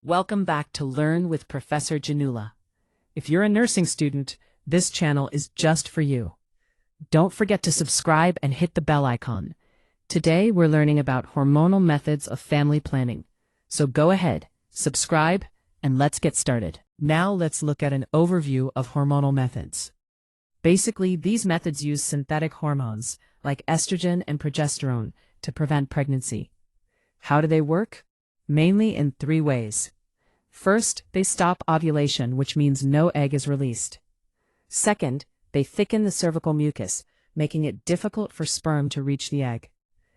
Welcome back to Learn with Professor Janula. If you're a nursing student, this channel is just for you. Don't forget to subscribe and hit the bell icon. Today we're learning about hormonal methods of family planning. So go ahead, subscribe, and let's get started. Now let's look at an overview of hormonal methods. Basically, these methods use synthetic hormones like estrogen and progesterone to prevent pregnancy. How do they work? Mainly in three ways. First, they stop ovulation, which means no egg is released. Second, they thicken the cervical mucus, making it difficult for sperm to reach the egg.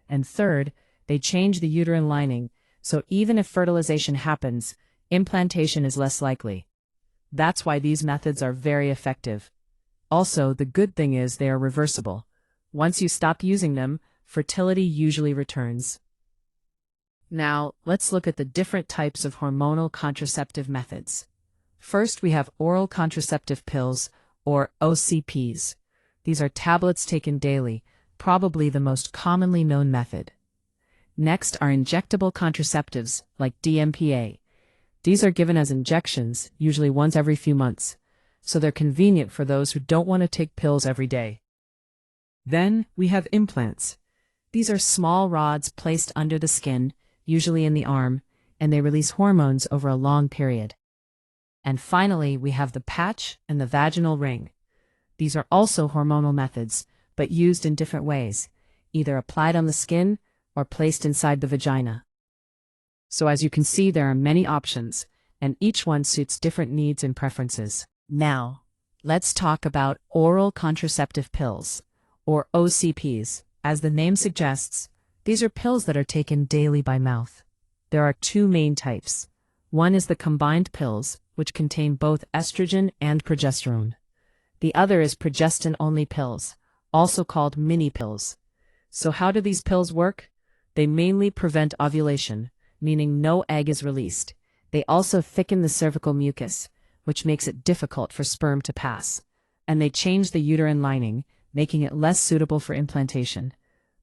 And third, they change the uterine lining, so even if fertilization happens, implantation is less likely. That's why these methods are very effective. Also, the good thing is they are reversible. Once you stop using them, fertility usually returns. Now, let's look at the different types of hormonal contraceptive methods. First, we have oral contraceptive pills, or OCPs. These are tablets taken daily, probably the most commonly known method. Next are injectable contraceptives, like DMPA. These are given as injections, usually once every few months, so they're convenient for those who don't want to take pills every day. Then, we have implants. These are small rods placed under the skin, usually in the arm, and they release hormones over a long period. And finally, we have the patch and the vaginal ring. These are also hormonal methods, but used in different ways, either applied on the skin or placed inside the vagina. So as you can see, there are many options, and each one suits different needs and preferences. Now, let's talk about oral contraceptive pills, or OCPs. As the name suggests, these are pills that are taken daily by mouth. There are two main types. One is the combined pills, which contain both estrogen and progesterone. The other is progestin-only pills, also called mini pills. So how do these pills work? They mainly prevent ovulation, meaning no egg is released. They also thicken the cervical mucus, which makes it difficult for sperm to pass. And they change the uterine lining, making it less suitable for implantation.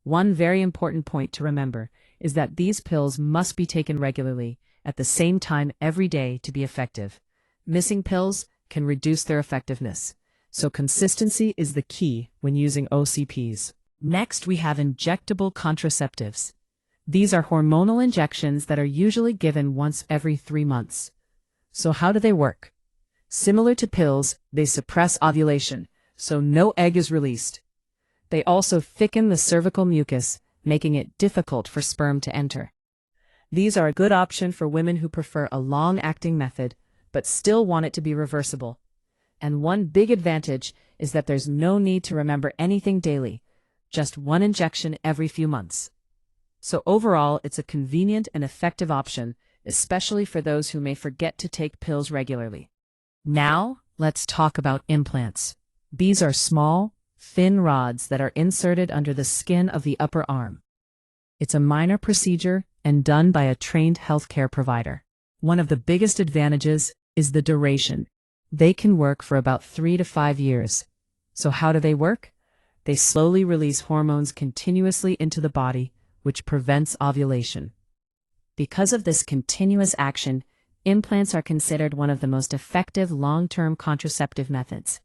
One very important point to remember is that these pills must be taken regularly, at the same time every day to be effective. Missing pills can reduce their effectiveness, so consistency is the key when using OCPs. Next, we have injectable contraceptives. These are hormonal injections that are usually given once every 3 months. So how do they work? Similar to pills, they suppress ovulation, so no egg is released. They also thicken the cervical mucus, making it difficult for sperm to enter. These are a good option for women who prefer a long-acting method, but still want it to be reversible. And one big advantage is that there's no need to remember anything daily, just one injection every few months. So overall, it's a convenient and effective option, especially for those who may forget to take pills regularly. Now, let's talk about implants. These are small, thin rods that are inserted under the skin of the upper arm. It's a minor procedure and done by a trained healthcare provider. One of the biggest advantages is the duration. They can work for about 3 to 5 years. So how do they work? They slowly release hormones continuously into the body, which prevents ovulation. Because of this continuous action, implants are considered one of the most effective long-term contraceptive methods.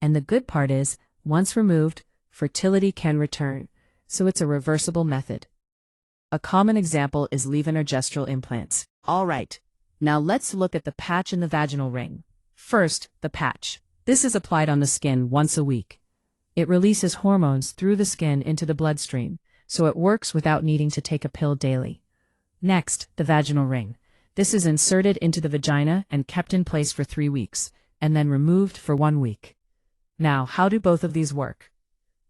And the good part is, once removed, fertility can return, so it's a reversible method. A common example is levonorgestrel implants. All right, now let's look at the patch and the vaginal ring. First, the patch. This is applied on the skin once a week. It releases hormones through the skin into the bloodstream, so it works without needing to take a pill daily. Next, the vaginal ring. This is inserted into the vagina and kept in place for 3 weeks, and then removed for 1 week. Now, how do both of these work?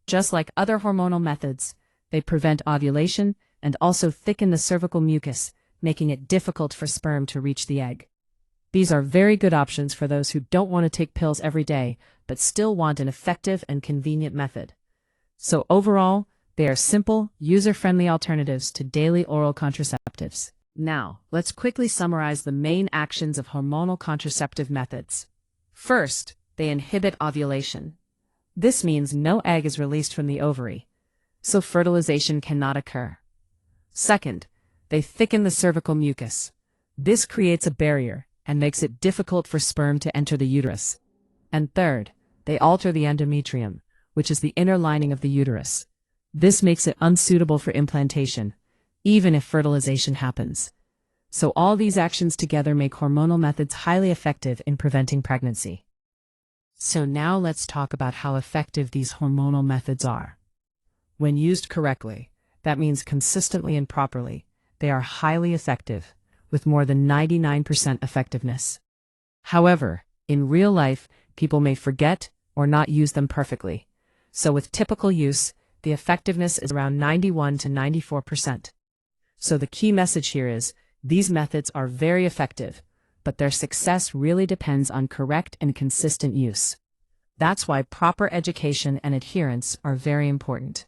Just like other hormonal methods, they prevent ovulation and also thicken the cervical mucus, making it difficult for sperm to reach the egg. These are very good options for those who don't want to take pills every day, but still want an effective and convenient method. So overall, they are simple, user-friendly alternatives to daily oral contraceptives. Now, let's quickly summarize the main actions of hormonal contraceptive methods. First, they inhibit ovulation. This means no egg is released from the ovary, so fertilization cannot occur. Second, they thicken the cervical mucus. This creates a barrier and makes it difficult for sperm to enter the uterus. And third, they alter the endometrium, which is the inner lining of the uterus. This makes it unsuitable for implantation, even if fertilization happens. So all these actions together make hormonal methods highly effective in preventing pregnancy. So now let's talk about how effective these hormonal methods are. When used correctly, that means consistently and properly, they are highly effective, with more than 99% effectiveness. However, in real life, people may forget or not use them perfectly. So with typical use, the effectiveness is around 91 to 94%. So the key message here is, these methods are very effective, but their success really depends on correct and consistent use. That's why proper education and adherence are very important.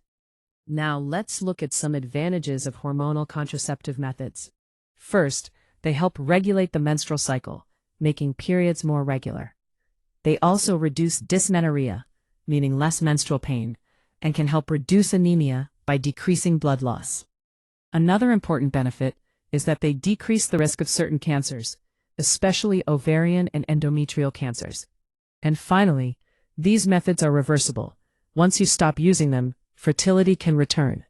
Now let's look at some advantages of hormonal contraceptive methods. First, they help regulate the menstrual cycle, making periods more regular. They also reduce dysmenorrhea, meaning less menstrual pain, and can help reduce anemia by decreasing blood loss. Another important benefit is that they decrease the risk of certain cancers, especially ovarian and endometrial cancers. And finally, these methods are reversible. Once you stop using them, fertility can return.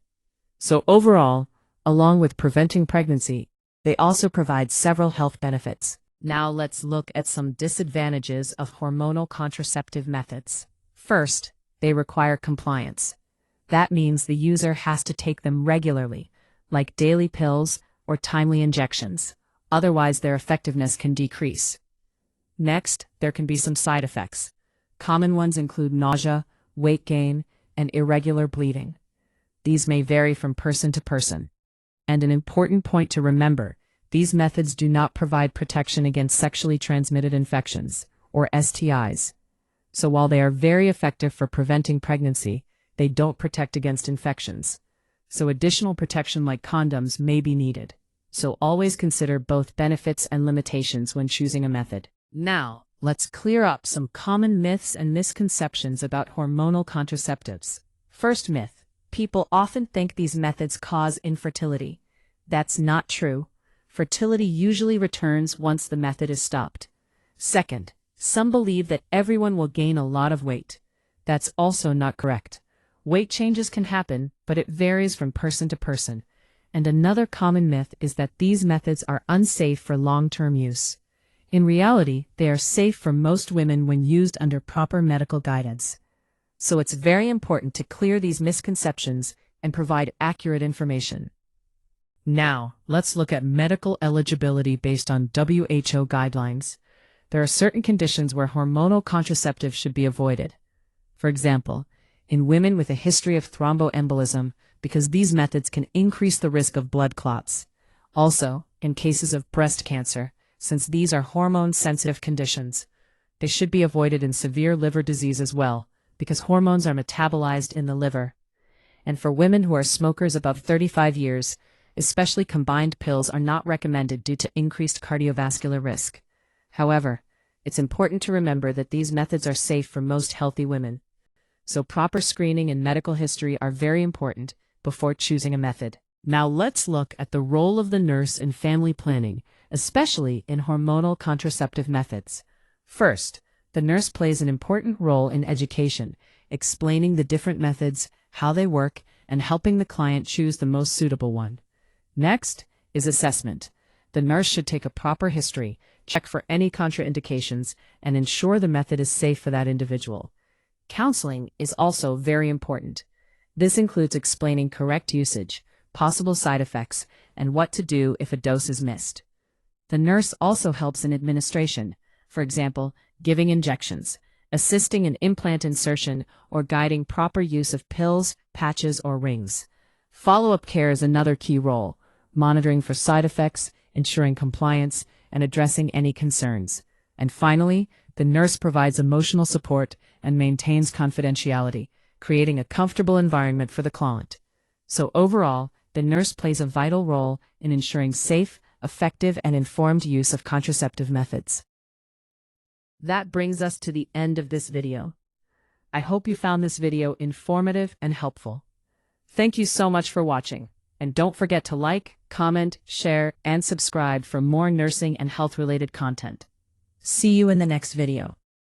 So overall, along with preventing pregnancy, they also provide several health benefits. Now let's look at some disadvantages of hormonal contraceptive methods. First, they require compliance. That means the user has to take them regularly, like daily pills or timely injections. Otherwise, their effectiveness can decrease. Next, there can be some side effects. Common ones include nausea, weight gain, and irregular bleeding. These may vary from person to person. And an important point to remember, these methods do not provide protection against sexually transmitted infections, or STIs. So while they are very effective for preventing pregnancy, they don't protect against infections. So additional protection like condoms may be needed. So always consider both benefits and limitations when choosing a method. Now, let's clear up some common myths and misconceptions about hormonal contraceptives. First myth: people often think these methods cause infertility. That's not true. Fertility usually returns once the method is stopped. Second, some believe that everyone will gain a lot of weight. That's also not correct. Weight changes can happen, but it varies from person to person. And another common myth is that these methods are unsafe for long-term use. In reality, they are safe for most women when used under proper medical guidance. So it's very important to clear these misconceptions and provide accurate information. Now, let's look at medical eligibility based on WHO guidelines. There are certain conditions where hormonal contraceptives should be avoided. For example, in women with a history of thromboembolism, because these methods can increase the risk of blood clots. Also, in cases of breast cancer, since these are hormone-sensitive conditions. They should be avoided in severe liver disease as well, because hormones are metabolized in the liver. And for women who are smokers above 35 years, especially combined pills are not recommended due to increased cardiovascular risk. However, it's important to remember that these methods are safe for most healthy women. So proper screening and medical history are very important before choosing a method. Now let's look at the role of the nurse in family planning, especially in hormonal contraceptive methods. First, the nurse plays an important role in education, explaining the different methods, how they work, and helping the client choose the most suitable one. Next is assessment. The nurse should take a proper history, check for any contraindications, and ensure the method is safe for that individual. Counseling is also very important. This includes explaining correct usage, possible side effects, and what to do if a dose is missed. The nurse also helps in administration, for example, giving injections, assisting in implant insertion, or guiding proper use of pills, patches, or rings. Follow-up care is another key role, monitoring for side effects, ensuring compliance, and addressing any concerns. And finally, the nurse provides emotional support and maintains confidentiality, creating a comfortable environment for the client. So overall, the nurse plays a vital role in ensuring safe, effective, and informed use of contraceptive methods. That brings us to the end of this video. I hope you found this video informative and helpful. Thank you so much for watching. And don't forget to like, comment, share, and subscribe for more nursing and health-related content. See you in the next video.